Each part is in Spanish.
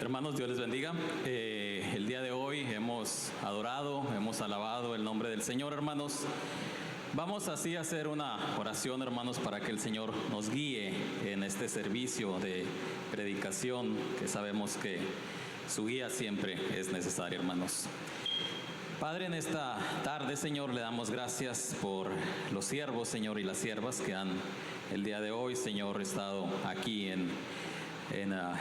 Hermanos, Dios les bendiga. El día de hoy hemos adorado, hemos alabado el nombre del Señor, hermanos. Vamos así a hacer una oración, hermanos, para que el Señor nos guíe en este servicio de predicación, que sabemos que su guía siempre es necesaria, hermanos. Padre, en esta tarde, Señor, le damos gracias por los siervos, Señor, y las siervas que han el día de hoy, Señor, estado aquí en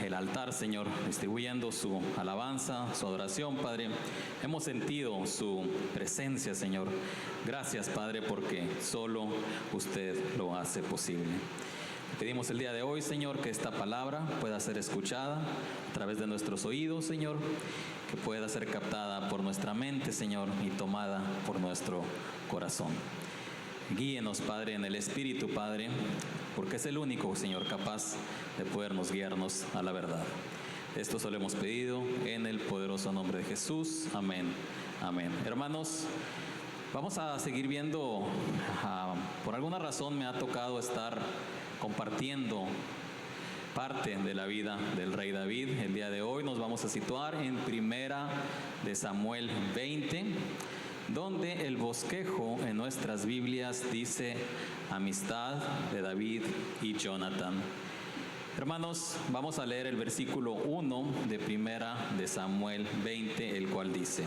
el altar, Señor, distribuyendo su alabanza, su adoración, Padre. Hemos sentido su presencia, Señor. Gracias, Padre, porque solo usted lo hace posible. Pedimos el día de hoy, Señor, que esta palabra pueda ser escuchada a través de nuestros oídos, Señor, que pueda ser captada por nuestra mente, Señor, y tomada por nuestro corazón. Guíenos, Padre, en el Espíritu, Padre, porque es el único, Señor, capaz de podernos guiarnos a la verdad. Esto solo hemos pedido en el poderoso nombre de Jesús. Amén. Amén. Hermanos, vamos a seguir viendo, por alguna razón me ha tocado estar compartiendo parte de la vida del rey David. El día de hoy nos vamos a situar en Primera de Samuel 20, donde el bosquejo en nuestras Biblias dice amistad de David y Jonatán. Hermanos, vamos a leer el versículo 1 de Primera de Samuel 20, el cual dice: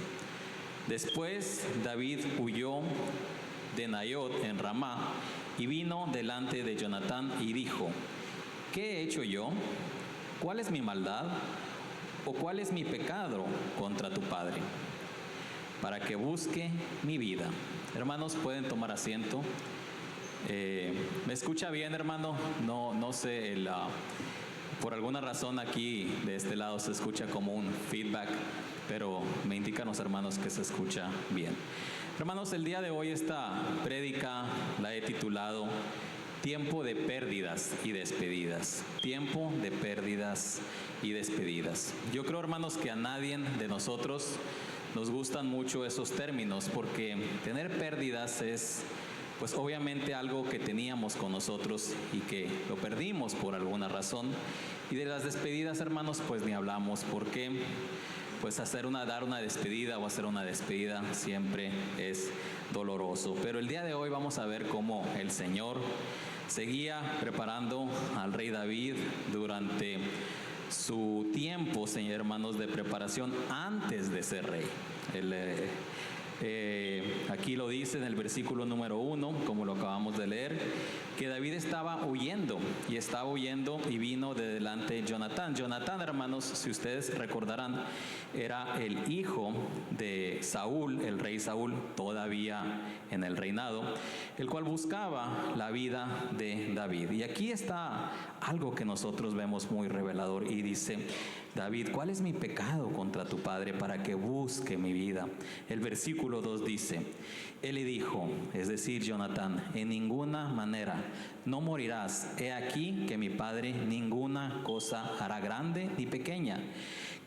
Después David huyó de Naiot en Ramá y vino delante de Jonatán y dijo: ¿Qué he hecho yo? ¿Cuál es mi maldad? ¿O cuál es mi pecado contra tu padre? Para que busque mi vida. Hermanos, pueden tomar asiento. ¿Me escucha bien, hermano? No sé, por alguna razón aquí de este lado se escucha como un feedback, pero me indican los hermanos que se escucha bien. Hermanos, el día de hoy esta prédica la he titulado Tiempo de pérdidas y despedidas. Tiempo de pérdidas y despedidas. Yo creo, hermanos, que a nadie de nosotros nos gustan mucho esos términos, porque tener pérdidas es, pues obviamente, algo que teníamos con nosotros y que lo perdimos por alguna razón. Y de las despedidas, hermanos, pues ni hablamos, porque pues dar una despedida o hacer una despedida siempre es doloroso. Pero el día de hoy vamos a ver cómo el Señor seguía preparando al rey David durante su tiempo, Señor, hermanos, de preparación antes de ser rey. Aquí lo dice en el versículo número 1, como lo acabamos de leer, que David estaba huyendo y vino de delante de Jonatán. Jonatán, hermanos, si ustedes recordarán, era el hijo de Saúl, el rey Saúl, todavía en el reinado, el cual buscaba la vida de David. Y aquí está algo que nosotros vemos muy revelador y dice: David, ¿cuál es mi pecado contra tu padre para que busque mi vida? El versículo 2 dice: Él le dijo, es decir, Jonatán, en ninguna manera no morirás. He aquí que mi padre ninguna cosa hará grande ni pequeña,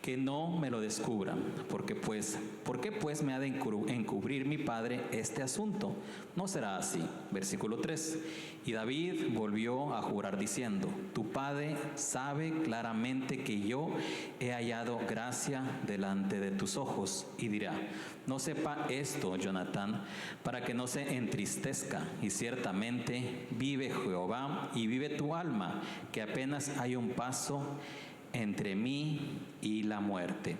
que no me lo descubra. ¿Por qué pues me ha de encubrir mi padre este asunto? No será así. Versículo 3. Y David volvió a jurar diciendo: Tu padre sabe claramente que yo he hallado gracia delante de tus ojos. Y dirá: No sepa esto, Jonatán, para que no se entristezca. Y ciertamente vive Jehová y vive tu alma, que apenas hay un paso entre mí y la muerte.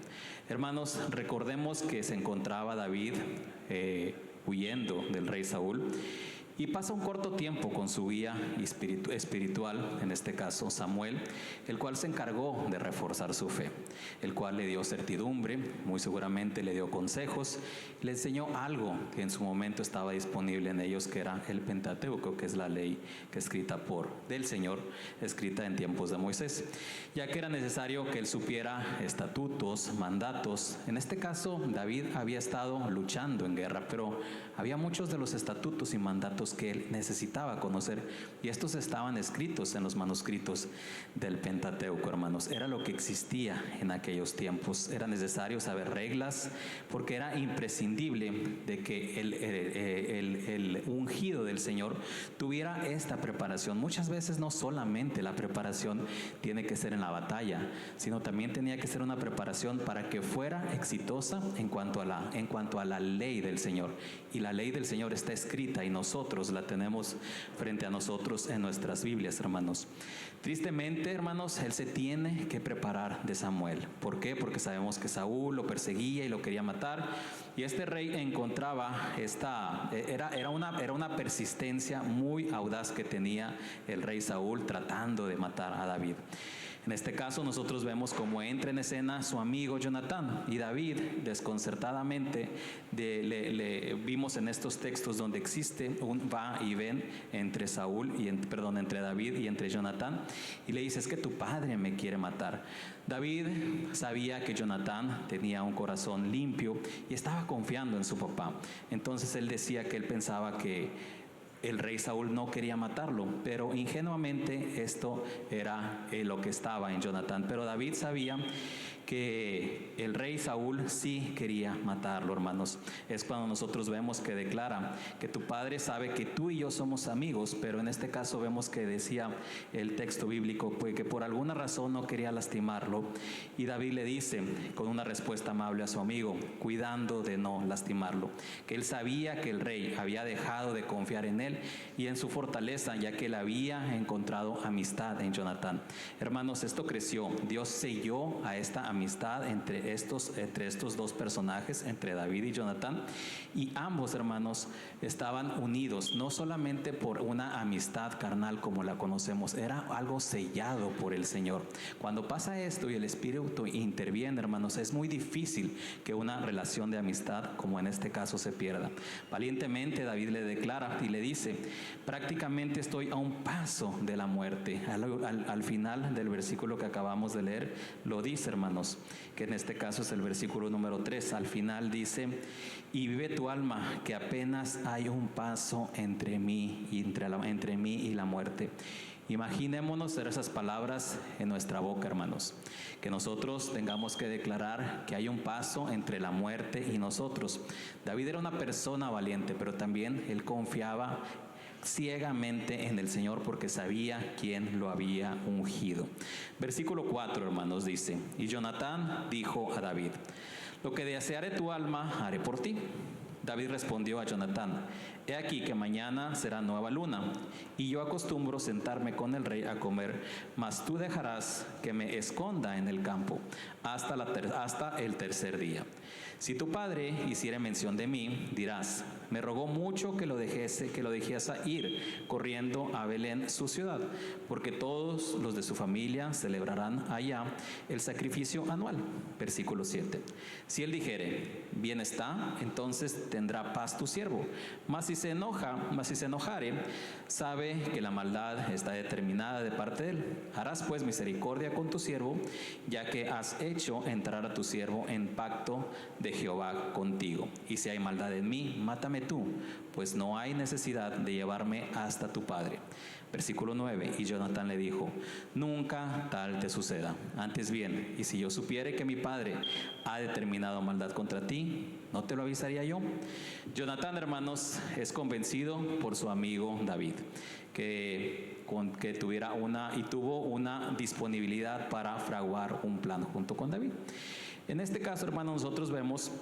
Hermanos, recordemos que se encontraba David huyendo del rey Saúl, y pasa un corto tiempo con su guía espiritual, en este caso Samuel, el cual se encargó de reforzar su fe, el cual le dio certidumbre, muy seguramente le dio consejos, le enseñó algo que en su momento estaba disponible en ellos, que era el Pentateuco, que es la ley que escrita del Señor, escrita en tiempos de Moisés, ya que era necesario que él supiera estatutos, mandatos. En este caso, David había estado luchando en guerra, pero había muchos de los estatutos y mandatos asuntos que él necesitaba conocer. Y estos estaban escritos en los manuscritos del Pentateuco, hermanos. Era lo que existía en aquellos tiempos. Era necesario saber reglas, porque era imprescindible de que el ungido del Señor tuviera esta preparación. Muchas veces no solamente la preparación tiene que ser en la batalla, sino también tenía que ser una preparación para que fuera exitosa en cuanto a la ley del Señor. Y la ley del Señor está escrita y nosotros la tenemos frente a nosotros en nuestras Biblias, hermanos. Tristemente, hermanos, él se tiene que preparar de Samuel. ¿Por qué? Porque sabemos que Saúl lo perseguía y lo quería matar, y este rey encontraba era una persistencia muy audaz que tenía el rey Saúl tratando de matar a David. En este caso nosotros vemos cómo entra en escena su amigo Jonatán, y David desconcertadamente vimos en estos textos donde existe un va y ven entre entre David y entre Jonatán, y le dice: es que tu padre me quiere matar. David sabía que Jonatán tenía un corazón limpio y estaba confiando en su papá. Entonces él decía que él pensaba que el rey Saúl no quería matarlo, pero ingenuamente esto era lo que estaba en Jonatán. Pero David sabía que el rey Saúl sí quería matarlo, hermanos. Es cuando nosotros vemos que declara que tu padre sabe que tú y yo somos amigos, pero en este caso vemos que decía el texto bíblico pues, que por alguna razón no quería lastimarlo, y David le dice con una respuesta amable a su amigo, cuidando de no lastimarlo, que él sabía que el rey había dejado de confiar en él y en su fortaleza, ya que él había encontrado amistad en Jonatán. Hermanos, esto creció. Dios selló a esta amistad entre estos dos personajes, entre David y Jonatán, y ambos, hermanos, estaban unidos, no solamente por una amistad carnal como la conocemos, era algo sellado por el Señor. Cuando pasa esto y el Espíritu interviene, hermanos, es muy difícil que una relación de amistad como en este caso se pierda. Valientemente David le declara y le dice: prácticamente estoy a un paso de la muerte. Al final del versículo que acabamos de leer lo dice, hermanos, que en este caso es el versículo número 3. Al final dice: y vive tu alma, que apenas hay un paso entre mí y la muerte. Imaginémonos esas palabras en nuestra boca, hermanos, que nosotros tengamos que declarar que hay un paso entre la muerte y nosotros. David era una persona valiente, pero también él confiaba ciegamente en el Señor porque sabía quién lo había ungido. Versículo 4, hermanos, dice: y Jonatán dijo a David: lo que deseare tu alma haré por ti. David respondió a Jonatán: he aquí que mañana será nueva luna, y yo acostumbro sentarme con el rey a comer, mas tú dejarás que me esconda en el campo hasta el tercer día. Si tu padre hiciere mención de mí, dirás: me rogó mucho que lo dejase ir corriendo a Belén, su ciudad, porque todos los de su familia celebrarán allá el sacrificio anual. Versículo 7. Si él dijere: bien está, entonces tendrá paz tu siervo. Mas si se enojare, sabe que la maldad está determinada de parte de él. Harás pues misericordia con tu siervo, ya que has hecho entrar a tu siervo en pacto de Jehová contigo. Y si hay maldad en mí, mátame tú, pues no hay necesidad de llevarme hasta tu padre. Versículo 9. Y Jonatán le dijo: nunca tal te suceda. Antes bien, y si yo supiere que mi padre ha determinado maldad contra ti, ¿no te lo avisaría yo? Jonatán, hermanos, es convencido por su amigo David, que tuvo una disponibilidad para fraguar un plan junto con David. En este caso, hermanos, nosotros vemos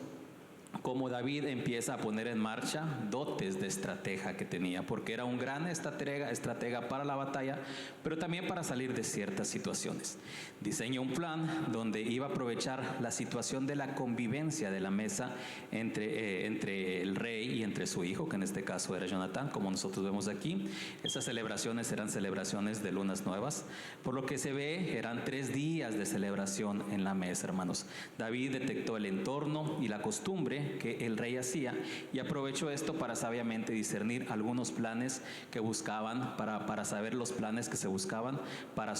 cómo David empieza a poner en marcha dotes de estratega que tenía, porque era un gran estratega para la batalla, pero también para salir de ciertas situaciones. Diseñó un plan donde iba a aprovechar la situación de la convivencia de la mesa entre el rey y entre su hijo, que en este caso era Jonatán, como nosotros vemos aquí. Esas celebraciones eran celebraciones de lunas nuevas, por lo que se ve, eran 3 días de celebración en la mesa, hermanos. David detectó el entorno y la costumbre que el rey hacía y aprovechó esto para sabiamente discernir algunos planes que buscaban, para saber los planes que se buscaban para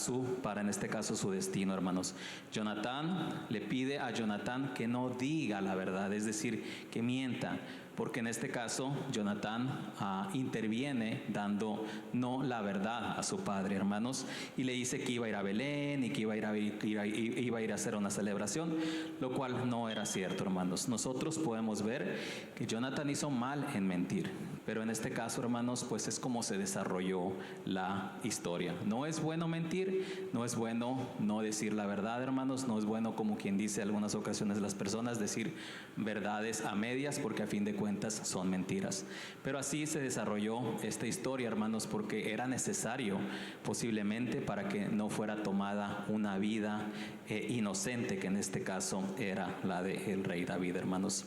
en este caso su destino, hermanos. Jonatán le pide a Jonatán que no diga la verdad, es decir, que mienta. porque en este caso Jonatán interviene dando no la verdad a su padre, hermanos, y le dice que iba a ir a Belén y que iba a ir a hacer una celebración, lo cual no era cierto, hermanos. Nosotros podemos ver que Jonatán hizo mal en mentir, pero en este caso, hermanos, pues es como se desarrolló la historia. No es bueno mentir, no es bueno no decir la verdad, hermanos, no es bueno, como quien dice algunas ocasiones las personas, decir verdades a medias, porque a fin de cuentas son mentiras. Pero así se desarrolló esta historia, hermanos, porque era necesario posiblemente para que no fuera tomada una vida inocente, que en este caso era la del rey David, hermanos.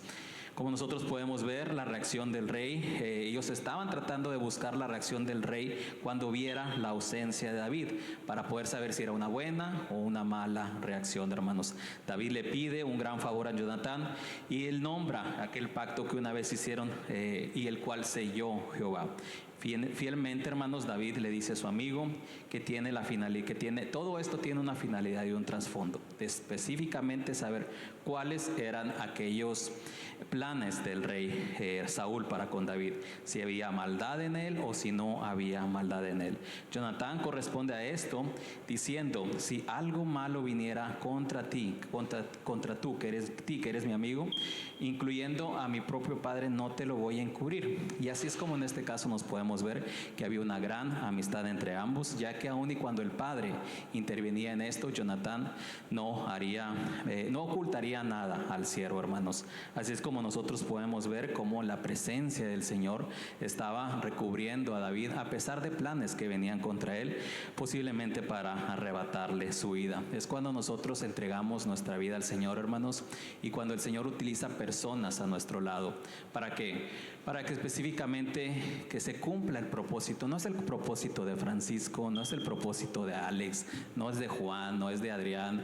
Como nosotros podemos ver la reacción del rey, ellos estaban tratando de buscar la reacción del rey cuando viera la ausencia de David, para poder saber si era una buena o una mala reacción, hermanos. David le pide un gran favor a Jonatán y él nombra aquel pacto que una vez hicieron y el cual selló Jehová. Fielmente, hermanos, David le dice a su amigo que tiene la finalidad, todo esto tiene una finalidad y un trasfondo, de específicamente saber cuáles eran aquellos planes del rey Saúl para con David, si había maldad en él o si no había maldad en él. Jonatán corresponde a esto diciendo: si algo malo viniera contra ti, contra tú que eres mi amigo, incluyendo a mi propio padre, no te lo voy a encubrir. Y así es como en este caso nos podemos ver que había una gran amistad entre ambos, ya que aun y cuando el padre intervenía en esto, Jonatán no ocultaría nada al siervo, hermanos. Así es como nosotros podemos ver cómo la presencia del Señor estaba recubriendo a David a pesar de planes que venían contra él, posiblemente para arrebatarle su vida. Es cuando nosotros entregamos nuestra vida al Señor, hermanos, y cuando el Señor utiliza personas a nuestro lado. ¿Para qué? Para que específicamente que se cumpla el propósito. No es el propósito de Francisco, no es el propósito de Alex, no es de Juan, no es de Adrián,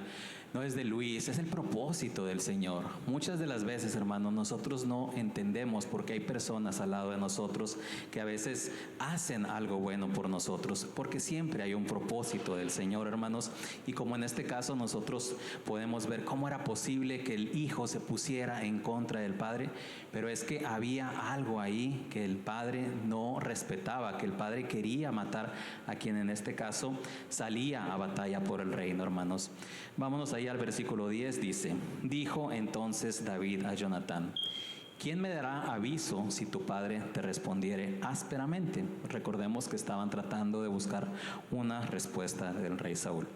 no es de Luis, es el propósito del Señor. Muchas de las veces, hermanos, nosotros no entendemos porque hay personas al lado de nosotros que a veces hacen algo bueno por nosotros, porque siempre hay un propósito del Señor, hermanos. Y como en este caso nosotros podemos ver cómo era posible que el hijo se pusiera en contra del padre, pero es que había algo ahí que el padre no respetaba, que el padre quería matar a quien en este caso salía a batalla por el reino, hermanos. Vámonos ahí al versículo 10, dice: dijo entonces David a Jonatán: ¿quién me dará aviso si tu padre te respondiere ásperamente? Recordemos que estaban tratando de buscar una respuesta del rey Saúl.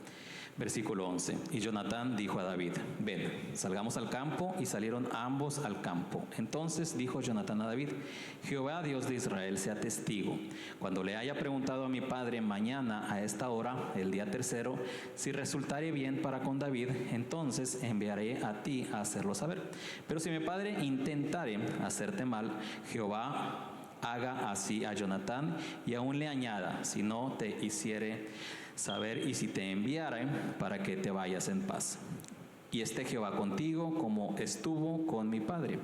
Versículo 11. Y Jonatán dijo a David: ven, salgamos al campo. Y salieron ambos al campo. Entonces dijo Jonatán a David: Jehová Dios de Israel sea testigo, cuando le haya preguntado a mi padre mañana a esta hora, el día tercero, si resultare bien para con David, entonces enviaré a ti a hacerlo saber. Pero si mi padre intentare hacerte mal, Jehová haga así a Jonatán, y aún le añada, si no te hiciere saber y si te enviare, para que te vayas en paz. Y esté Jehová contigo como estuvo con mi padre.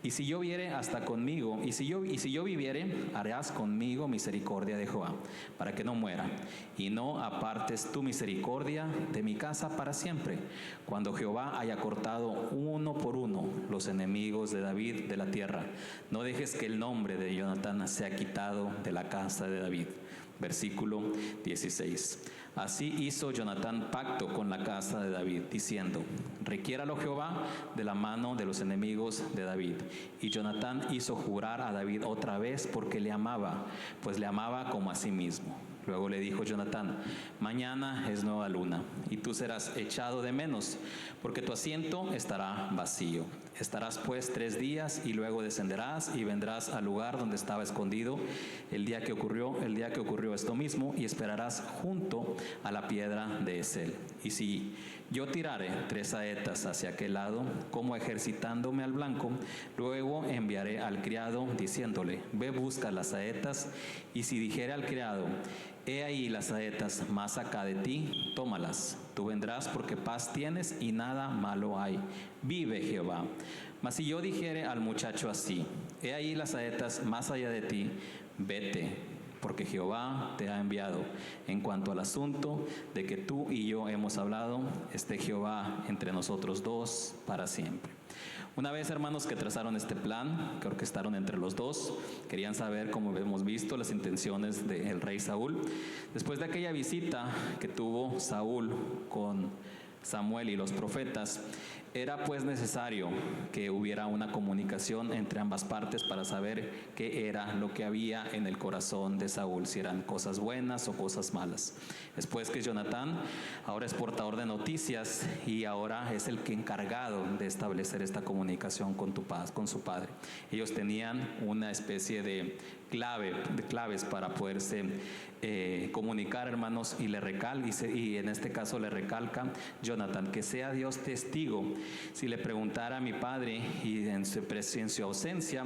Y si yo viere hasta conmigo, y si yo viviere, harás conmigo misericordia de Jehová, para que no muera, y no apartes tu misericordia de mi casa para siempre, cuando Jehová haya cortado uno por uno los enemigos de David de la tierra. No dejes que el nombre de Jonatán sea quitado de la casa de David. Versículo 16. Así hizo Jonatán pacto con la casa de David, diciendo: requiéralo Jehová de la mano de los enemigos de David. Y Jonatán hizo jurar a David otra vez, porque le amaba, pues le amaba como a sí mismo. Luego le dijo Jonatán: mañana es nueva luna, y tú serás echado de menos, porque tu asiento estará vacío. Estarás pues 3 días, y luego descenderás y vendrás al lugar donde estaba escondido el día que ocurrió esto mismo, y esperarás junto a la piedra de Esel. Y si yo tirare 3 saetas hacia aquel lado, como ejercitándome al blanco, luego enviaré al criado diciéndole: ve, busca las saetas. Y si dijere al criado: he ahí las saetas más acá de ti, tómalas. Tú vendrás, porque paz tienes y nada malo hay. Vive Jehová. Mas si yo dijere al muchacho así: he ahí las saetas más allá de ti, vete, porque Jehová te ha enviado. En cuanto al asunto de que tú y yo hemos hablado, esté Jehová entre nosotros dos para siempre. Una vez, hermanos, que trazaron este plan, que orquestaron entre los dos, querían saber, como hemos visto, las intenciones del rey Saúl. Después de aquella visita que tuvo Saúl con Samuel y los profetas, era pues necesario que hubiera una comunicación entre ambas partes para saber qué era lo que había en el corazón de Saúl, si eran cosas buenas o cosas malas. Después que Jonatán ahora es portador de noticias y ahora es el que encargado de establecer esta comunicación con su padre. Ellos tenían una especie de claves para poderse comunicar, hermanos, y y en este caso le recalca Jonatán, que sea Dios testigo si le preguntara a mi padre y en su ausencia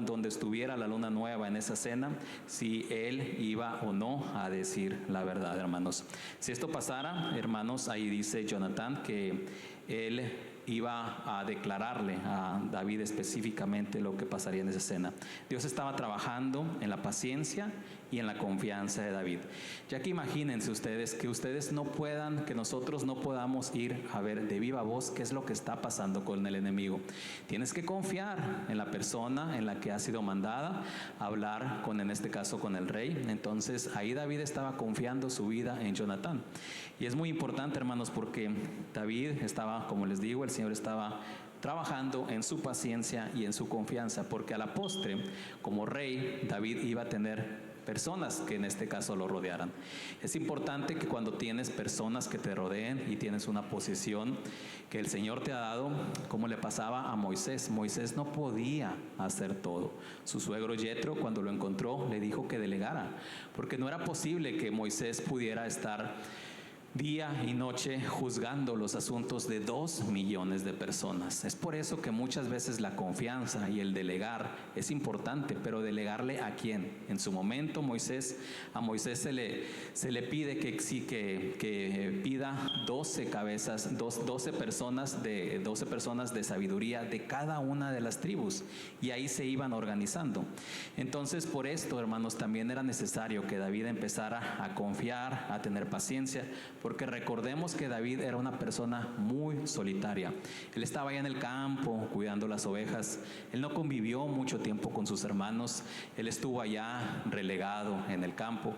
donde estuviera la luna nueva en esa cena, si él iba o no a decir la verdad, hermanos. Si esto pasara, hermanos, ahí dice Jonatán que él iba a declararle a David específicamente lo que pasaría en esa escena. Dios estaba trabajando en la paciencia y en la confianza de David. Ya que imagínense ustedes que nosotros no podamos ir a ver de viva voz qué es lo que está pasando con el enemigo. Tienes que confiar en la persona en la que ha sido mandada a hablar en este caso con el rey. Entonces ahí David estaba confiando su vida en Jonatán. Y es muy importante, hermanos, porque David estaba, como les digo, el Señor estaba trabajando en su paciencia y en su confianza, porque a la postre, como rey, David iba a tener personas que en este caso lo rodearan. Es importante que cuando tienes personas que te rodeen y tienes una posición que el Señor te ha dado, como le pasaba a Moisés. Moisés no podía hacer todo. Su suegro Yetro, cuando lo encontró, le dijo que delegara, porque no era posible que Moisés pudiera estar día y noche juzgando los asuntos de 2 millones de personas. Es por eso que muchas veces la confianza y el delegar es importante, pero delegarle ¿a quién? En su momento a Moisés se le pide que pida 12 cabezas, 12 personas de sabiduría de cada una de las tribus, y ahí se iban organizando. Entonces, por esto, hermanos, también era necesario que David empezara a confiar, a tener paciencia, porque recordemos que David era una persona muy solitaria. Él estaba allá en el campo cuidando las ovejas. Él no convivió mucho tiempo con sus hermanos. Él estuvo allá relegado en el campo,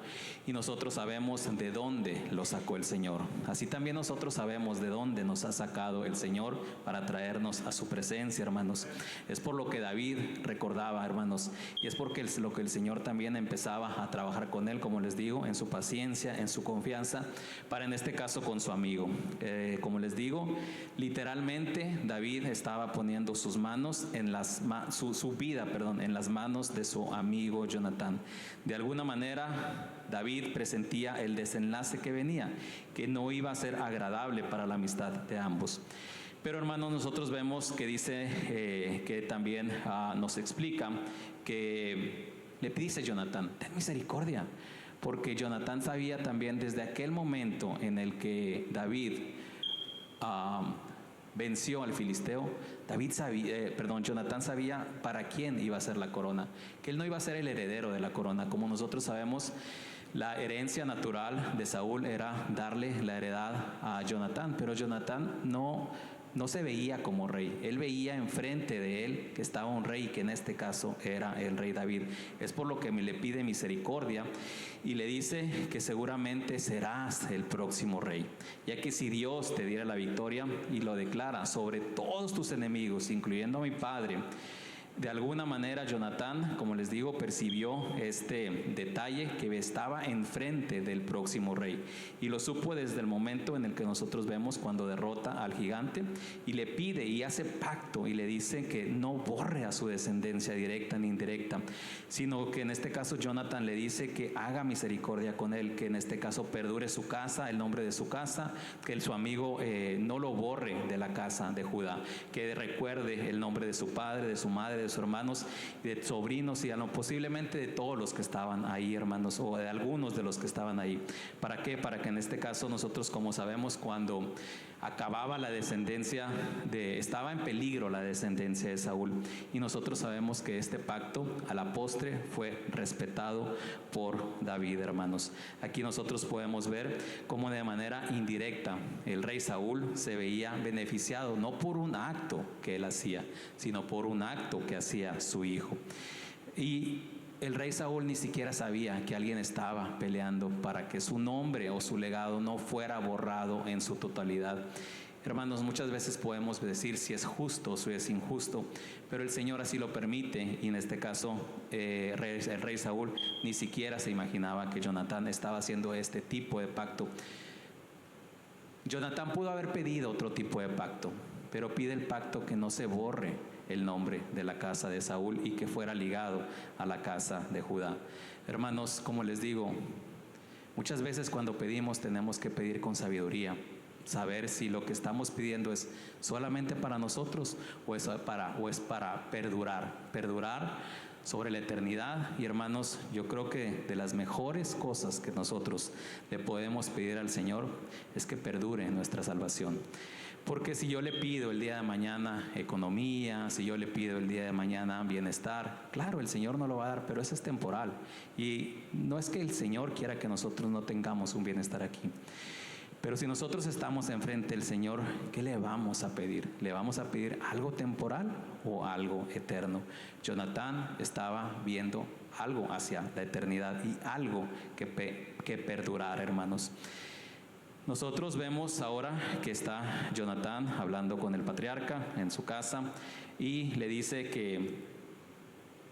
y nosotros sabemos de dónde lo sacó el Señor. Así también nosotros sabemos de dónde nos ha sacado el Señor para traernos a su presencia, hermanos. Es por lo que David recordaba, hermanos, y es porque lo que el Señor también empezaba a trabajar con él, como les digo, en su paciencia, en su confianza, para en este caso con su amigo. Como les digo, literalmente David estaba poniendo sus manos su vida en las manos de su amigo Jonatán. De alguna manera David presentía el desenlace que venía, que no iba a ser agradable para la amistad de ambos. Pero, hermanos, nosotros vemos que dice que también nos explica que le dice Jonatán: ten misericordia. Porque Jonatán sabía también desde aquel momento en el que David venció al filisteo, Jonatán sabía para quién iba a ser la corona, que él no iba a ser el heredero de la corona. Como nosotros sabemos, la herencia natural de Saúl era darle la heredad a Jonatán, pero Jonatán no se veía como rey. Él veía enfrente de él que estaba un rey, que en este caso era el rey David. Es por lo que le pide misericordia y le dice que seguramente serás el próximo rey, ya que si Dios te diera la victoria, y lo declara sobre todos tus enemigos, incluyendo a mi padre. De alguna manera Jonatán, como les digo, percibió este detalle, que estaba enfrente del próximo rey, y lo supo desde el momento en el que nosotros vemos cuando derrota al gigante y le pide y hace pacto y le dice que no borre a su descendencia directa ni indirecta, sino que en este caso Jonatán le dice que haga misericordia con él, que en este caso perdure su casa, el nombre de su casa, que su amigo no lo borre de la casa de Judá, que recuerde el nombre de su padre, de su madre, de sus hermanos, de sobrinos y posiblemente de todos los que estaban ahí, hermanos, o de algunos de los que estaban ahí. ¿Para qué? Para que en este caso nosotros, como sabemos, cuando acababa la descendencia estaba en peligro la descendencia de Saúl. Y nosotros sabemos que este pacto a la postre fue respetado por David, hermanos. Aquí nosotros podemos ver cómo de manera indirecta el rey Saúl se veía beneficiado, no por un acto que él hacía, sino por un acto que hacía su hijo. Y el rey Saúl ni siquiera sabía que alguien estaba peleando para que su nombre o su legado no fuera borrado en su totalidad. Hermanos, muchas veces podemos decir si es justo o si es injusto, pero el Señor así lo permite, y en este caso el rey Saúl ni siquiera se imaginaba que Jonatán estaba haciendo este tipo de pacto. Jonatán pudo haber pedido otro tipo de pacto, pero pide el pacto que no se borre el nombre de la casa de Saúl y que fuera ligado a la casa de Judá. Hermanos, como les digo, muchas veces cuando pedimos tenemos que pedir con sabiduría, saber si lo que estamos pidiendo es solamente para nosotros o es para perdurar sobre la eternidad. Y hermanos, yo creo que de las mejores cosas que nosotros le podemos pedir al Señor es que perdure nuestra salvación. Porque si yo le pido el día de mañana economía, si yo le pido el día de mañana bienestar, claro, el Señor no lo va a dar, pero eso es temporal. Y no es que el Señor quiera que nosotros no tengamos un bienestar aquí. Pero si nosotros estamos enfrente del Señor, ¿qué le vamos a pedir? ¿Le vamos a pedir algo temporal o algo eterno? Jonatán estaba viendo algo hacia la eternidad y algo que perdurar, hermanos. Nosotros vemos ahora que está Jonatán hablando con el patriarca en su casa y le dice que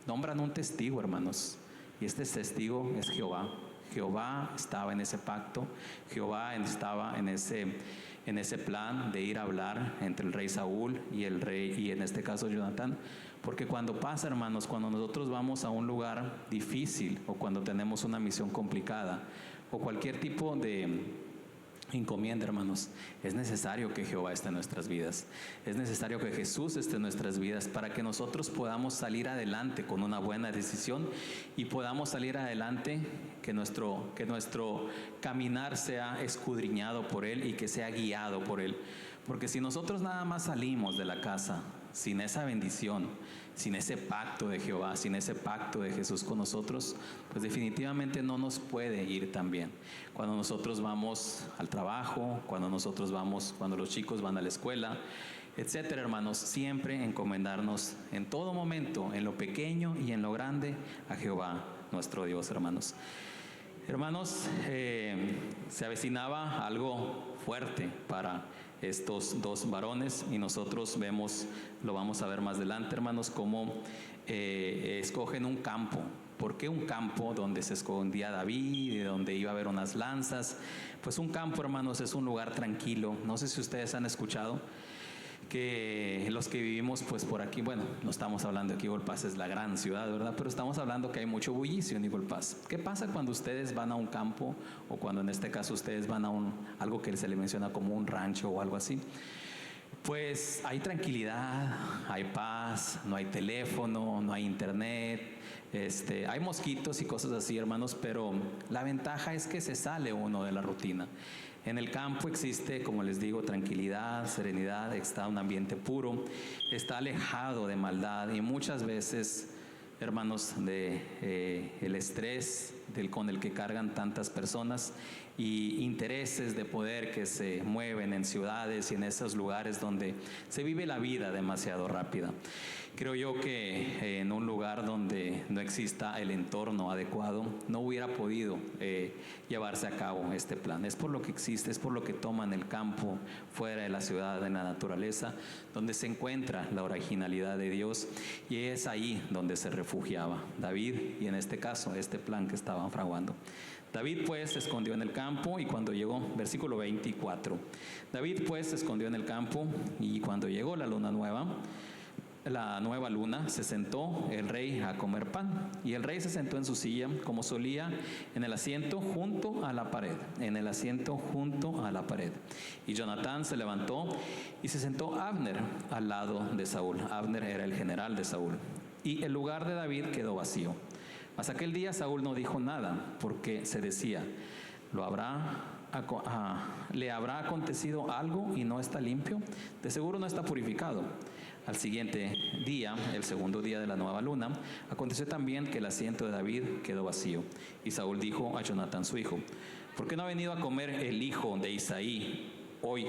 nombran un testigo, hermanos, y este testigo es Jehová. Jehová estaba en ese pacto, Jehová estaba en ese plan de ir a hablar entre el rey Saúl y el rey, y en este caso Jonatán. Porque cuando pasa, hermanos, cuando nosotros vamos a un lugar difícil o cuando tenemos una misión complicada o cualquier tipo de encomienda, hermanos, es necesario que Jehová esté en nuestras vidas, es necesario que Jesús esté en nuestras vidas para que nosotros podamos salir adelante con una buena decisión y podamos salir adelante, que nuestro caminar sea escudriñado por Él y que sea guiado por Él. Porque si nosotros nada más salimos de la casa sin esa bendición, sin ese pacto de Jehová, sin ese pacto de Jesús con nosotros, pues definitivamente no nos puede ir tan bien. Cuando nosotros vamos al trabajo, cuando los chicos van a la escuela, etcétera, hermanos, siempre encomendarnos en todo momento, en lo pequeño y en lo grande, a Jehová, nuestro Dios, hermanos. Hermanos, se avecinaba algo fuerte para estos dos varones y nosotros lo vamos a ver más adelante, hermanos, cómo escogen un campo. ¿Por qué un campo donde se escondía David y donde iba a haber unas lanzas? Pues un campo, hermanos, es un lugar tranquilo. No sé si ustedes han escuchado que los que vivimos pues por aquí, bueno, no estamos hablando de que Eagle Pass es la gran ciudad, ¿verdad? Pero estamos hablando que hay mucho bullicio en Eagle Pass. ¿Qué pasa cuando ustedes van a un campo o cuando en este caso ustedes van a algo que se le menciona como un rancho o algo así? Pues hay tranquilidad, hay paz, no hay teléfono, no hay internet, hay mosquitos y cosas así, hermanos, pero la ventaja es que se sale uno de la rutina. En el campo existe, como les digo, tranquilidad, serenidad, está un ambiente puro, está alejado de maldad y muchas veces, hermanos, el estrés con el que cargan tantas personas y intereses de poder que se mueven en ciudades y en esos lugares donde se vive la vida demasiado rápida. Creo yo que en un lugar donde no exista el entorno adecuado, no hubiera podido llevarse a cabo este plan. Es por lo que existe, es por lo que toman el campo fuera de la ciudad, en la naturaleza, donde se encuentra la originalidad de Dios, y es ahí donde se refugiaba David, y en este caso, este plan que estaban fraguando. David pues se escondió en el campo y cuando llegó, versículo 24, David pues se escondió en el campo y cuando llegó la nueva luna, se sentó el rey a comer pan, y el rey se sentó en su silla, como solía, en el asiento junto a la pared, y Jonatán se levantó y se sentó Abner al lado de Saúl. Abner era el general de Saúl, y el lugar de David quedó vacío. Mas aquel día Saúl no dijo nada, porque se decía, ¿lo habrá ¿le habrá acontecido algo y no está limpio? De seguro no está purificado. Al siguiente día, el segundo día de la nueva luna, aconteció también que el asiento de David quedó vacío. Y Saúl dijo a Jonatán su hijo: ¿por qué no ha venido a comer el hijo de Isaí hoy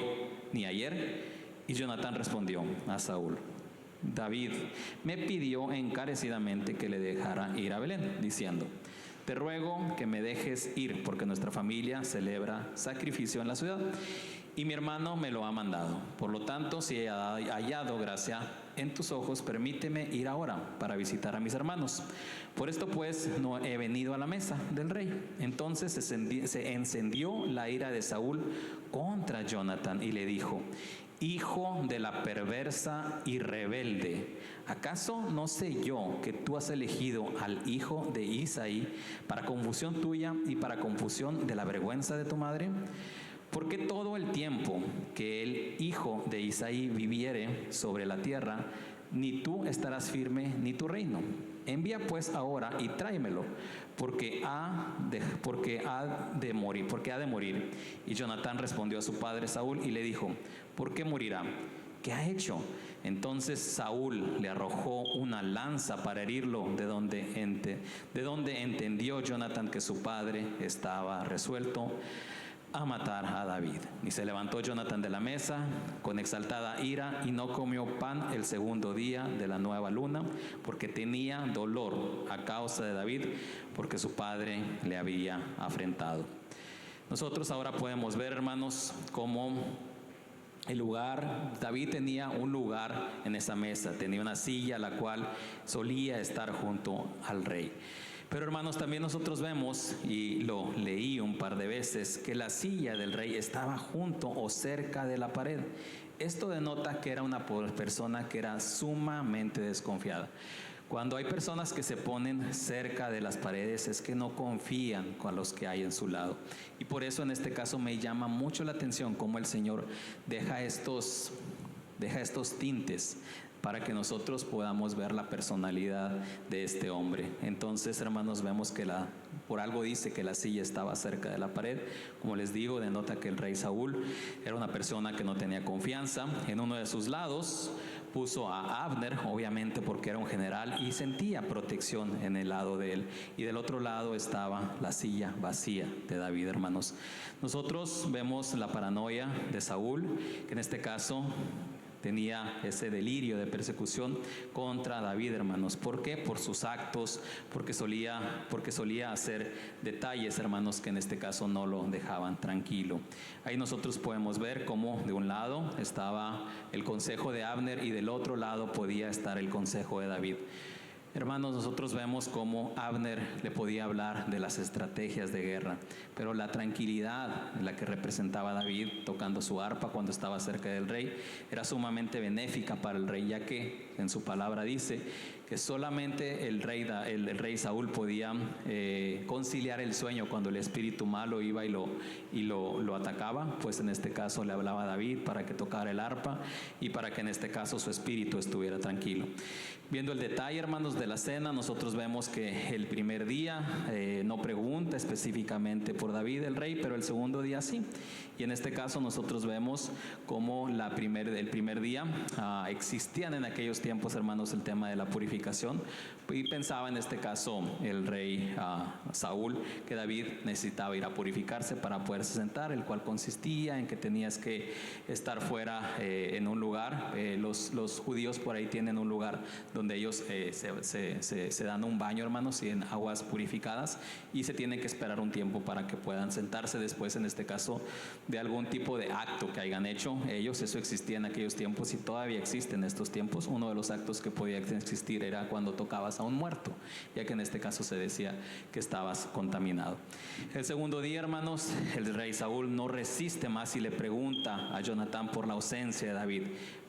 ni ayer? Y Jonatán respondió a Saúl: David me pidió encarecidamente que le dejara ir a Belén, diciendo: te ruego que me dejes ir, porque nuestra familia celebra sacrificio en la ciudad, y mi hermano me lo ha mandado. Por lo tanto, si he hallado gracia en tus ojos, permíteme ir ahora para visitar a mis hermanos. Por esto pues no he venido a la mesa del rey. Entonces se encendió la ira de Saúl contra Jonatán y le dijo: hijo de la perversa y rebelde, ¿acaso no sé yo que tú has elegido al hijo de Isaí para confusión tuya y para confusión de la vergüenza de tu madre? Porque todo el tiempo que el hijo de Isaí viviere sobre la tierra, ni tú estarás firme ni tu reino. Envía pues ahora y tráemelo, porque ha de morir. Y Jonatán respondió a su padre Saúl y le dijo: ¿por qué morirá? ¿Qué ha hecho? Entonces Saúl le arrojó una lanza para herirlo, de donde entendió Jonatán que su padre estaba resuelto a matar a David. Y se levantó Jonatán de la mesa con exaltada ira y no comió pan el segundo día de la nueva luna, porque tenía dolor a causa de David, porque su padre le había afrentado. Nosotros ahora podemos ver, hermanos, cómo el lugar, David tenía un lugar en esa mesa, tenía una silla a la cual solía estar junto al rey. Pero hermanos, también nosotros vemos, y lo leí un par de veces, que la silla del rey estaba junto o cerca de la pared. Esto denota que era una persona que era sumamente desconfiada. Cuando hay personas que se ponen cerca de las paredes es que no confían con los que hay en su lado. Y por eso en este caso me llama mucho la atención cómo el Señor deja estos tintes para que nosotros podamos ver la personalidad de este hombre. Entonces, hermanos, vemos que por algo dice que la silla estaba cerca de la pared. Como les digo, denota que el rey Saúl era una persona que no tenía confianza. En uno de sus lados puso a Abner, obviamente porque era un general y sentía protección en el lado de él. Y del otro lado estaba la silla vacía de David, hermanos. Nosotros vemos la paranoia de Saúl, que en este caso tenía ese delirio de persecución contra David, hermanos. ¿Por qué? Por sus actos, porque solía hacer detalles, hermanos, que en este caso no lo dejaban tranquilo. Ahí nosotros podemos ver cómo de un lado estaba el consejo de Abner y del otro lado podía estar el consejo de David. Hermanos, nosotros vemos cómo Abner le podía hablar de las estrategias de guerra, pero la tranquilidad en la que representaba David tocando su arpa cuando estaba cerca del rey era sumamente benéfica para el rey, ya que en su palabra dice que solamente el rey Saúl podía conciliar el sueño cuando el espíritu malo iba y lo atacaba. Pues en este caso le hablaba a David para que tocara el arpa y para que en este caso su espíritu estuviera tranquilo. Viendo el detalle, hermanos, de la cena, nosotros vemos que el primer día no pregunta específicamente por David el rey, pero el segundo día sí. Y en este caso nosotros vemos cómo el primer día existían en aquellos tiempos, hermanos, el tema de la purificación, y pensaba en este caso el rey Saúl que David necesitaba ir a purificarse para poderse sentar, el cual consistía en que tenías que estar fuera en un lugar. Los judíos por ahí tienen un lugar donde ellos se dan un baño, hermanos, y en aguas purificadas, y se tienen que esperar un tiempo para que puedan sentarse después, en este caso, de algún tipo de acto que hayan hecho ellos. Eso existía en aquellos tiempos y todavía existe en estos tiempos. Uno de los actos que podía existir era cuando tocabas a un muerto, ya que en este caso se decía que estabas contaminado. El segundo día, hermanos, el rey Saúl no resiste más y le pregunta a Jonatán por la ausencia de David.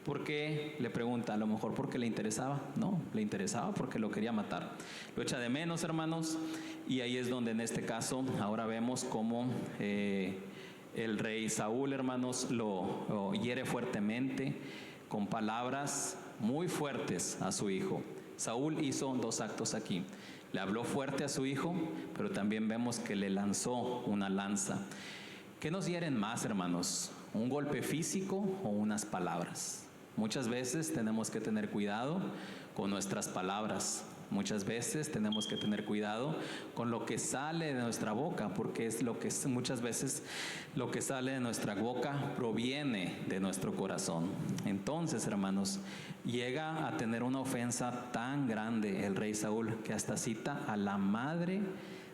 ¿Por qué? Le pregunta. A lo mejor porque le interesaba. No, le interesaba porque lo quería matar. Lo echa de menos, hermanos, y ahí es donde en este caso ahora vemos cómo el rey Saúl, hermanos, lo hiere fuertemente con palabras muy fuertes a su hijo. Saúl hizo dos actos aquí. Le habló fuerte a su hijo, pero también vemos que le lanzó una lanza. ¿Qué nos hieren más, hermanos? ¿Un golpe físico o unas palabras? Muchas veces tenemos que tener cuidado con nuestras palabras. Muchas veces tenemos que tener cuidado con lo que sale de nuestra boca, porque muchas veces lo que sale de nuestra boca proviene de nuestro corazón. Entonces, hermanos, llega a tener una ofensa tan grande el rey Saúl que hasta cita a la madre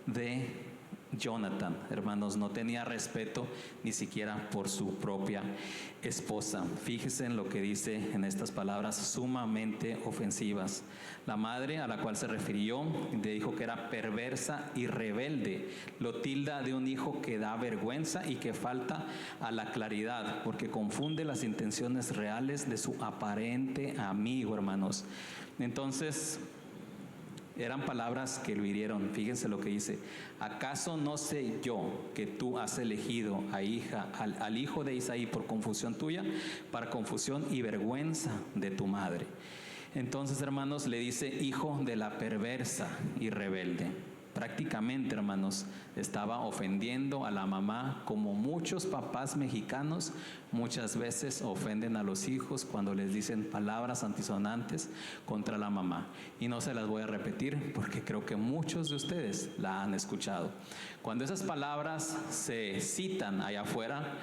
de Jonathan. Hermanos, no tenía respeto ni siquiera por su propia esposa. Fíjese en lo que dice en estas palabras sumamente ofensivas. La madre a la cual se refirió le dijo que era perversa y rebelde. Lo tilda de un hijo que da vergüenza y que falta a la claridad, porque confunde las intenciones reales de su aparente amigo, hermanos. Entonces, eran palabras que lo hirieron. Fíjense lo que dice: ¿acaso no sé yo que tú has elegido al hijo de Isaí por confusión tuya, para confusión y vergüenza de tu madre? Entonces, hermanos, le dice hijo de la perversa y rebelde. Prácticamente, hermanos, estaba ofendiendo a la mamá, como muchos papás mexicanos muchas veces ofenden a los hijos cuando les dicen palabras antisonantes contra la mamá. Y no se las voy a repetir porque creo que muchos de ustedes la han escuchado. Cuando esas palabras se citan allá afuera,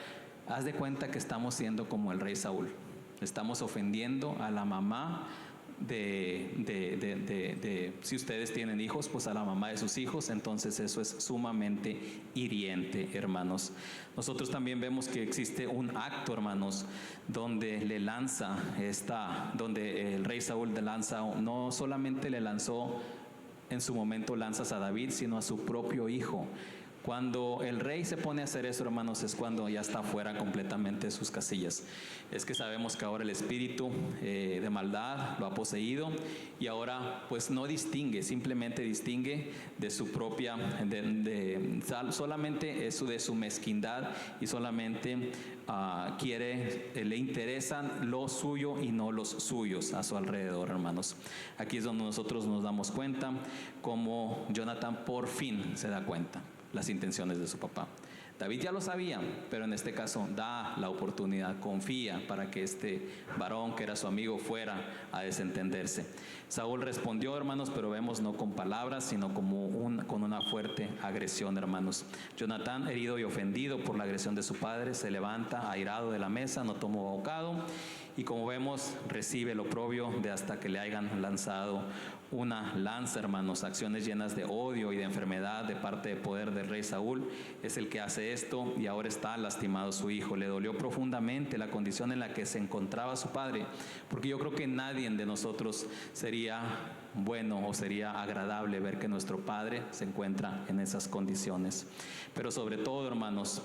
haz de cuenta que estamos siendo como el rey Saúl. Estamos ofendiendo a la mamá si ustedes tienen hijos, pues a la mamá de sus hijos. Entonces eso es sumamente hiriente, hermanos. Nosotros también vemos que existe un acto, hermanos, donde el rey Saúl no solamente le lanzó en su momento lanzas a David, sino a su propio hijo. Cuando el rey se pone a hacer eso, hermanos, es cuando ya está fuera completamente de sus casillas. Es que sabemos que ahora el espíritu de maldad lo ha poseído y ahora pues no distingue, simplemente distingue de su propia, solamente eso de su mezquindad, y solamente le interesan lo suyo y no los suyos a su alrededor, hermanos. Aquí es donde nosotros nos damos cuenta cómo Jonathan por fin se da cuenta las intenciones de su papá. David ya lo sabía, pero en este caso da la oportunidad, confía para que este varón que era su amigo fuera a desentenderse. Saúl respondió, hermanos, pero vemos no con palabras, sino con una fuerte agresión, hermanos. Jonatán, herido y ofendido por la agresión de su padre, se levanta airado de la mesa, no tomó bocado, y como vemos, recibe el oprobio de hasta que le hayan lanzado una lanza, hermanos. Acciones llenas de odio y de enfermedad de parte del poder del rey Saúl es el que hace esto, y ahora está lastimado su hijo. Le dolió profundamente la condición en la que se encontraba su padre, porque yo creo que nadie de nosotros sería bueno o sería agradable ver que nuestro padre se encuentra en esas condiciones. Pero sobre todo, hermanos,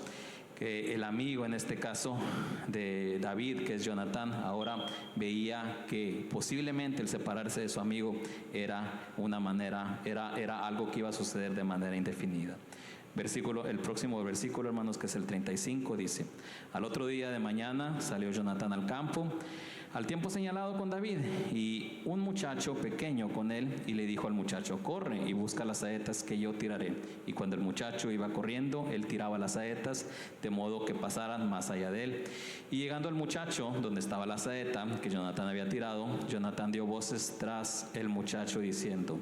que el amigo, en este caso de David, que es Jonatán, ahora veía que posiblemente el separarse de su amigo era algo que iba a suceder de manera indefinida. El próximo versículo, hermanos, que es el 35, dice: al otro día de mañana salió Jonatán al campo, al tiempo señalado con David, y un muchacho pequeño con él, y le dijo al muchacho: corre y busca las saetas que yo tiraré. Y cuando el muchacho iba corriendo, él tiraba las saetas, de modo que pasaran más allá de él. Y llegando al muchacho donde estaba la saeta que Jonatán había tirado, Jonatán dio voces tras el muchacho diciendo: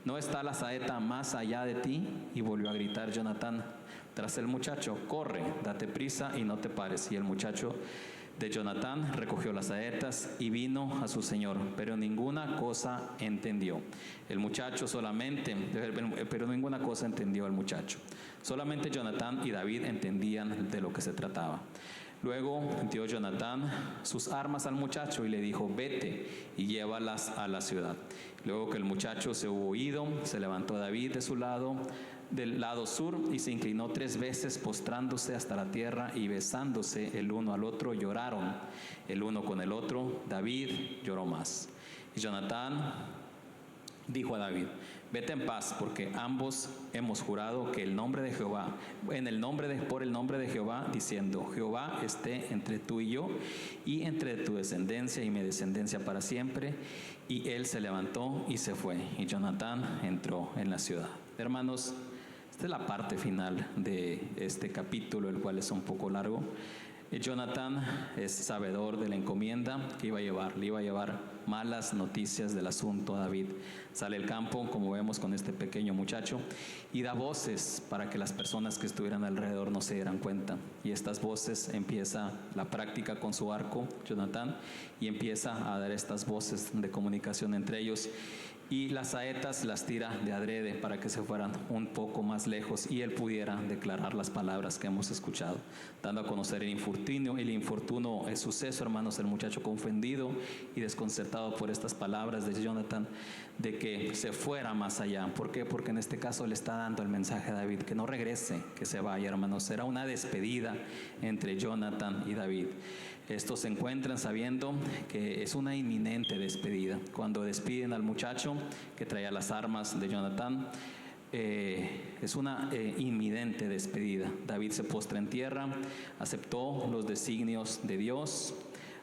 ¿no está la saeta más allá de ti? Y volvió a gritar Jonatán tras el muchacho: corre, date prisa y no te pares. Y el muchacho de Jonatán recogió las saetas y vino a su señor, pero ninguna cosa entendió. Pero ninguna cosa entendió el muchacho. Solamente Jonatán y David entendían de lo que se trataba. Luego dio Jonatán sus armas al muchacho y le dijo: vete y llévalas a la ciudad. Luego que el muchacho se hubo ido, se levantó David del lado sur, y se inclinó 3 veces, postrándose hasta la tierra, y besándose el uno al otro, lloraron el uno con el otro. David lloró más. Y Jonatán dijo a David: vete en paz, porque ambos hemos jurado que por el nombre de Jehová, diciendo: Jehová esté entre tú y yo, y entre tu descendencia y mi descendencia para siempre. Y él se levantó y se fue, y Jonatán entró en la ciudad. Hermanos, Esta es la parte final de este capítulo, el cual es un poco largo. Jonatán es sabedor de la encomienda que iba a llevar, le iba a llevar malas noticias del asunto a David. Sale al campo, como vemos con este pequeño muchacho, y da voces para que las personas que estuvieran alrededor no se dieran cuenta. Y estas voces, empieza la práctica con su arco, Jonatán, y empieza a dar estas voces de comunicación entre ellos. Y las saetas las tira de adrede para que se fueran un poco más lejos y él pudiera declarar las palabras que hemos escuchado, dando a conocer el infortunio, el suceso, hermanos, el muchacho confundido y desconcertado por estas palabras de Jonatán, de que se fuera más allá. ¿Por qué? Porque en este caso le está dando el mensaje a David, que no regrese, que se vaya, hermanos. Será una despedida entre Jonatán y David. Estos se encuentran sabiendo que es una inminente despedida. Cuando despiden al muchacho que traía las armas de Jonatán, es una inminente despedida. David se postra en tierra, aceptó los designios de Dios.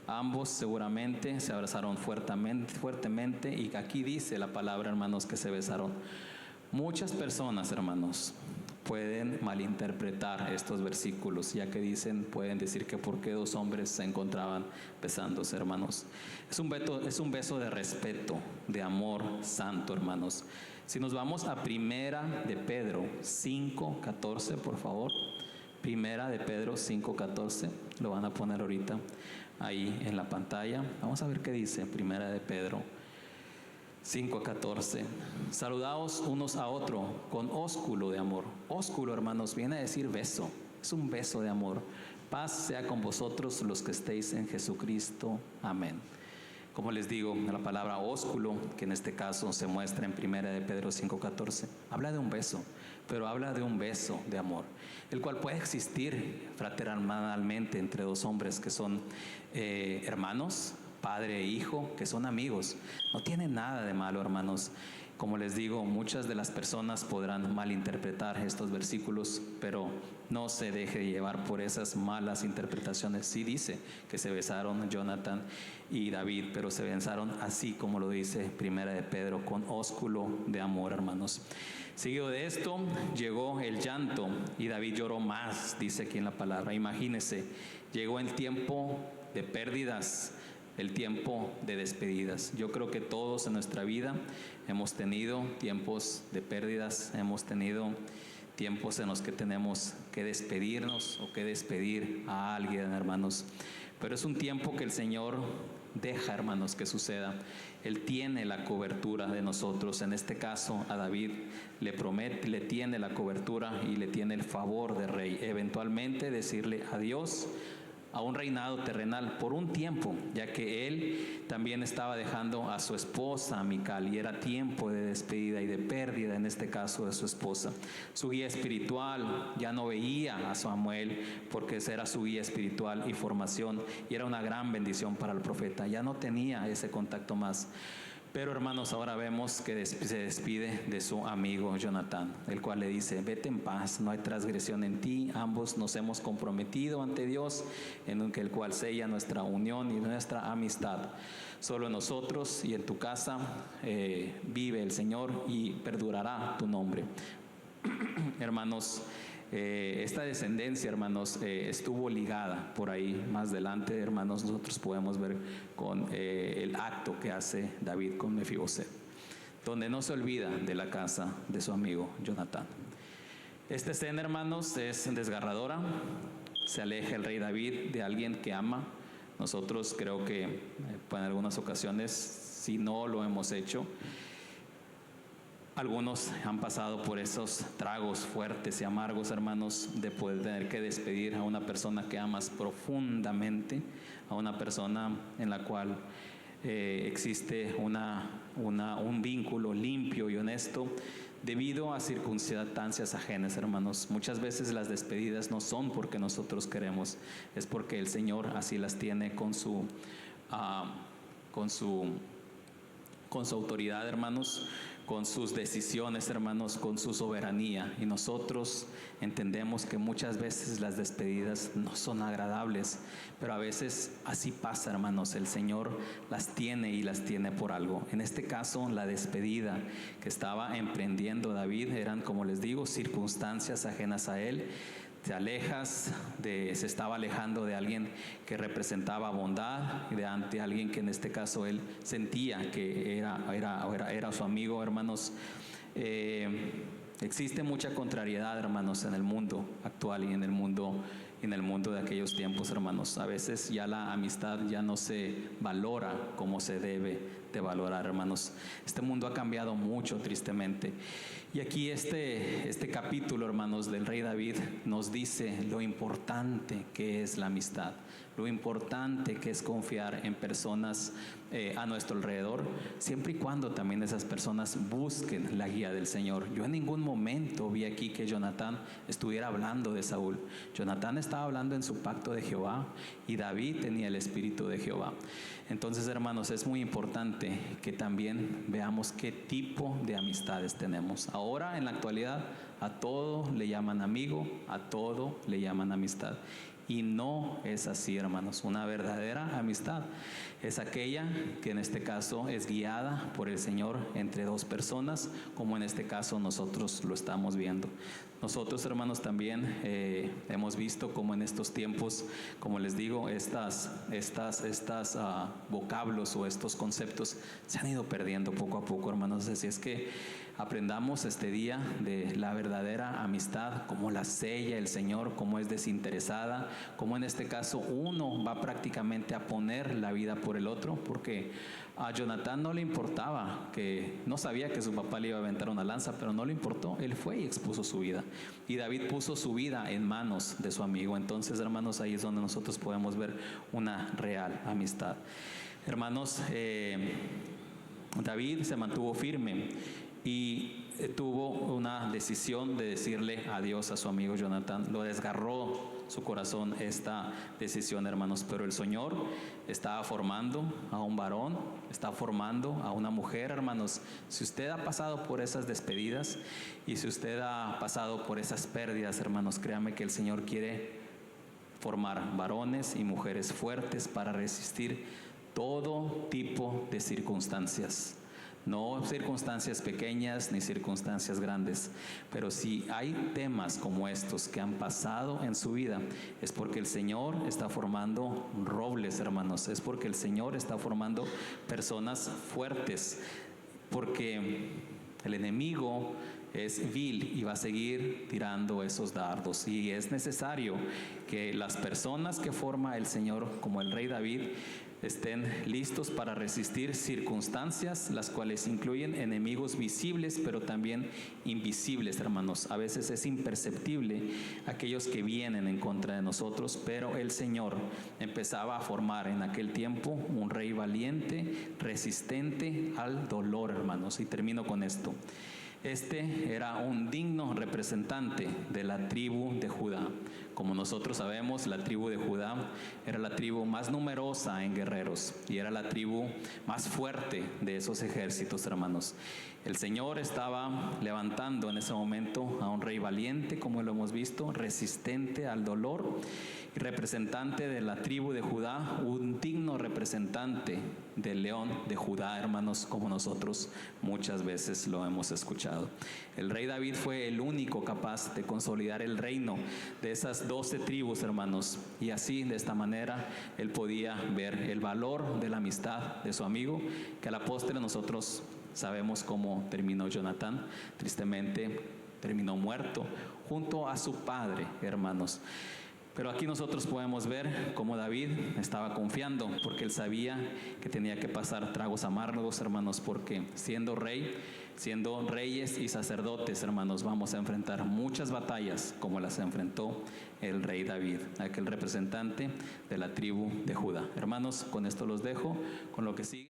Ambos seguramente se abrazaron fuertemente, y aquí dice la palabra, hermanos, que se besaron. Muchas personas, hermanos, pueden malinterpretar estos versículos, ya que pueden decir que por qué dos hombres se encontraban besándose, hermanos. Es un beso de respeto, de amor santo, hermanos. Si nos vamos a Primera de Pedro 5:14, por favor. Primera de Pedro 5:14, lo van a poner ahorita ahí en la pantalla. Vamos a ver qué dice Primera de Pedro 5:14. Saludaos unos a otros con ósculo de amor. Ósculo, hermanos, viene a decir beso. Es un beso de amor. Paz sea con vosotros los que estéis en Jesucristo. Amén. Como les digo, la palabra ósculo, que en este caso se muestra en Primera de Pedro 5:14, habla de un beso, pero habla de un beso de amor, el cual puede existir fraternalmente entre dos hombres que son hermanos, padre e hijo, que son amigos. No tiene nada de malo, hermanos. Como les digo, muchas de las personas podrán malinterpretar estos versículos, pero no se deje llevar por esas malas interpretaciones. Sí dice que se besaron Jonatán y David, pero se besaron así como lo dice Primera de Pedro, con ósculo de amor, hermanos. Seguido de esto, llegó el llanto y David lloró más, dice aquí en la palabra. Imagínense, llegó el tiempo de pérdidas, el tiempo de despedidas. Yo creo que todos en nuestra vida hemos tenido tiempos de pérdidas, hemos tenido tiempos en los que tenemos que despedirnos o que despedir a alguien, hermanos. Pero es un tiempo que el Señor deja, hermanos, que suceda. Él tiene la cobertura de nosotros. En este caso, a David le promete, le tiene la cobertura y le tiene el favor de rey. Eventualmente decirle adiós a un reinado terrenal por un tiempo, ya que él también estaba dejando a su esposa Mical, y era tiempo de despedida y de pérdida, en este caso de su esposa. Su guía espiritual ya no veía a Samuel, porque ese era su guía espiritual y formación, y era una gran bendición para el profeta. Ya no tenía ese contacto más. Pero, hermanos, ahora vemos que se despide de su amigo Jonatán, el cual le dice: vete en paz, no hay transgresión en ti, ambos nos hemos comprometido ante Dios, en el cual sella nuestra unión y nuestra amistad. Solo en nosotros y en tu casa vive el Señor y perdurará tu nombre. Hermanos, esta descendencia, hermanos, estuvo ligada por ahí más adelante, hermanos. Nosotros podemos ver con el acto que hace David con Mefiboset, donde no se olvida de la casa de su amigo Jonatán. Esta escena, hermanos, es desgarradora. Se aleja el rey David de alguien que ama. Nosotros creo que en algunas ocasiones, si no lo hemos hecho, algunos han pasado por esos tragos fuertes y amargos, hermanos, de poder tener que despedir a una persona que amas profundamente, a una persona en la cual existe un vínculo limpio y honesto, debido a circunstancias ajenas, hermanos. Muchas veces las despedidas no son porque nosotros queremos, es porque el Señor así las tiene con su autoridad, hermanos. con sus decisiones, hermanos, con su soberanía. Y nosotros entendemos que muchas veces las despedidas no son agradables, pero a veces así pasa, hermanos. El Señor las tiene y las tiene por algo. En este caso, la despedida que estaba emprendiendo David eran, como les digo, circunstancias ajenas a él. Se estaba alejando de alguien que representaba bondad, de ante alguien que en este caso él sentía que era su amigo, hermanos. Existe mucha contrariedad, hermanos, en el mundo actual y en el mundo de aquellos tiempos, hermanos. A veces ya la amistad ya no se valora como se debe de valorar, hermanos. Este mundo ha cambiado mucho, tristemente. Y aquí este capítulo, hermanos, del rey David nos dice lo importante que es la amistad, lo importante que es confiar en personas a nuestro alrededor, siempre y cuando también esas personas busquen la guía del Señor. Yo en ningún momento vi aquí que Jonatán estuviera hablando de Saúl. Jonatán estaba hablando en su pacto de Jehová y David tenía el espíritu de Jehová. Entonces, hermanos, es muy importante que también veamos qué tipo de amistades tenemos. Ahora, en la actualidad, a todo le llaman amigo, a todo le llaman amistad. Y no es así, hermanos. Una verdadera amistad es aquella que en este caso es guiada por el Señor entre dos personas, como en este caso nosotros lo estamos viendo. Nosotros, hermanos, también hemos visto como en estos tiempos, como les digo, estas vocablos o estos conceptos se han ido perdiendo poco a poco, hermanos. Así es que aprendamos este día de la verdadera amistad, cómo la sella el Señor, cómo es desinteresada, cómo en este caso uno va prácticamente a poner la vida por el otro, porque a Jonatán no le importaba, que no sabía que su papá le iba a aventar una lanza, pero no le importó, él fue y expuso su vida. Y David puso su vida en manos de su amigo. Entonces, hermanos, ahí es donde nosotros podemos ver una real amistad. Hermanos, David se mantuvo firme y tuvo una decisión de decirle adiós a su amigo Jonatán. Lo desgarró su corazón esta decisión, hermanos, pero el Señor estaba formando a un varón, está formando a una mujer, hermanos. Si usted ha pasado por esas despedidas y si usted ha pasado por esas pérdidas, hermanos, créame que el Señor quiere formar varones y mujeres fuertes para resistir todo tipo de circunstancias. No circunstancias pequeñas ni circunstancias grandes, pero si hay temas como estos que han pasado en su vida, es porque el Señor está formando robles, hermanos, es porque el Señor está formando personas fuertes, porque el enemigo es vil y va a seguir tirando esos dardos, y es necesario que las personas que forma el Señor, como el rey David, estén listos para resistir circunstancias, las cuales incluyen enemigos visibles, pero también invisibles, hermanos. A veces es imperceptible aquellos que vienen en contra de nosotros, pero el Señor empezaba a formar en aquel tiempo un rey valiente, resistente al dolor, hermanos. Y termino con esto. Este era un digno representante de la tribu de Judá. Como nosotros sabemos, la tribu de Judá era la tribu más numerosa en guerreros y era la tribu más fuerte de esos ejércitos, hermanos. El Señor estaba levantando en ese momento a un rey valiente, como lo hemos visto, resistente al dolor y representante de la tribu de Judá, un digno representante del león de Judá, hermanos, como nosotros muchas veces lo hemos escuchado. El rey David fue el único capaz de consolidar el reino de esas 12 tribus, hermanos, y así, de esta manera, él podía ver el valor de la amistad de su amigo, que a la postre nosotros sabemos cómo terminó Jonatán. Tristemente terminó muerto junto a su padre, hermanos. Pero aquí nosotros podemos ver cómo David estaba confiando, porque él sabía que tenía que pasar tragos amargos, hermanos, porque siendo reyes y sacerdotes, hermanos, vamos a enfrentar muchas batallas como las enfrentó el rey David, aquel representante de la tribu de Judá. Hermanos, con esto los dejo con lo que sigue.